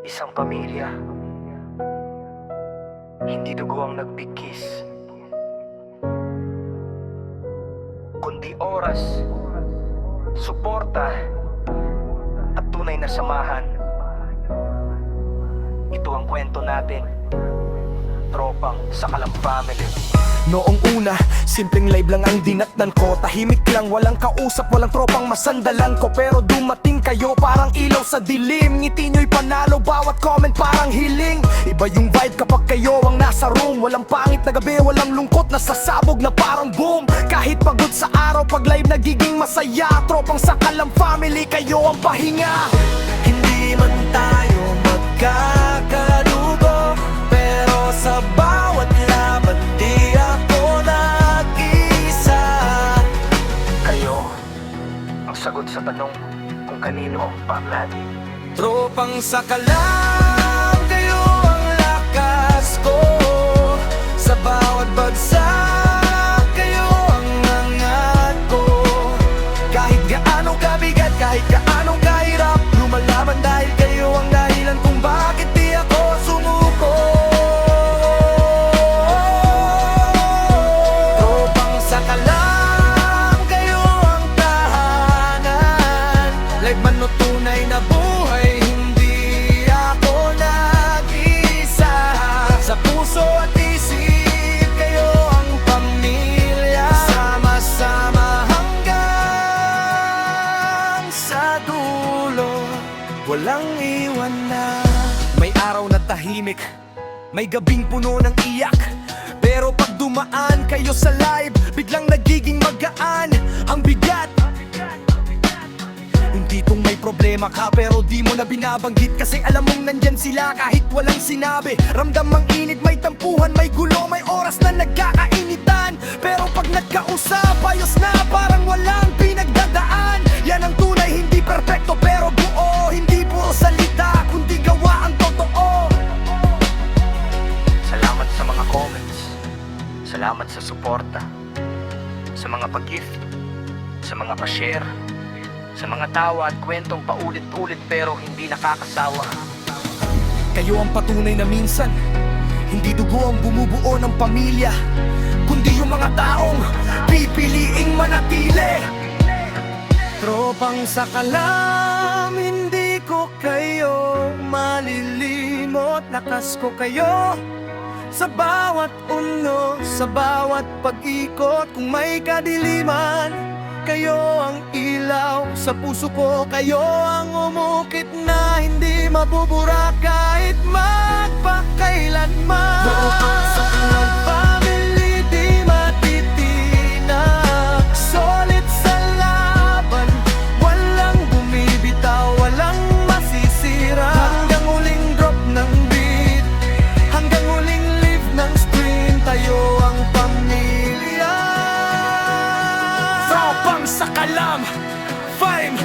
Isang pamilya, hindi dugo ang nagbigkis, kundi oras, suporta, at tunay na samahan. Ito ang kwento natin, Tropang Sakalam Family. Noong una, simpleng live lang ang dinatnan ko. Tahimik lang, walang kausap, walang tropang masandalan ko. Pero dumating kayo parang ilaw sa dilim. Ngiti nyo'y panalo, bawat comment parang hiling. Iba yung vibe kapag kayo ang nasa room. Walang pangit na gabi, walang lungkot na sasabog na parang boom. Kahit pagod sa araw, pag live nagiging masaya. Tropang Sakalam Family, kayo ang pahinga. Hindi man tayo magkakadugo, pero sa bawat laban di ako nag-isa. Kayo ang sagot sa tanong kung kanino ang pangalan. Tropang Sakalam, kayo ang lakas ko. Sa bawat bagsak, kayo ang angat ko. Kahit gaano kabigat, kahit gaano kahirap, lumalaban dahil kayo ang dahilan kung bakit di ako sumuko. Tropang Sakalam, kayo ang tahanan. Live man o tunay na buhay, hindi ako nag-isa. Sa puso at isip, kayo ang pamilya. Sama-sama hanggang sa dulo, walang iwan na. May araw na tahimik, may gabing puno ng iyak. Pero pag dumaan kayo sa live, biglang nagiging magaan ang bigat. Hindi tong may problema ka pero di mo na binabanggit, kasi alam mong nandyan sila kahit walang sinabi. Ramdam ang init, may tampuhan, may gulo, may oras na nagkakainitan. Pero pag nagkausap, ayos na parang walang pinagdadaan. Yan ang tunay, hindi perfecto pero buo. Hindi puro salita, kundi gawa ang totoo. Salamat sa mga comments, salamat sa suporta, sa mga pag-gift, sa mga pa-share, sa mga tawa at kwentong paulit-ulit pero hindi nakakasawa. Kayo ang patunay na minsan hindi dugo ang bumubuo ng pamilya, kundi yung mga taong pipiliing manatili. Tropang Sakalam, hindi ko kayo malilimot. Lakas ko kayo sa bawat unlo, sa bawat pag-ikot. Kung may kadiliman, kayo ang ilaw sa puso ko. Kayo ang umukit na hindi mabubura kahit magpakailanman. Tropang Sakalam Family, di matitinag. Solid sa laban, walang bumibitaw, walang masisira. Hanggang huling drop ng beat, hanggang huling live ng screen, tayo ang pamilya. Tropang Sakalam, fight!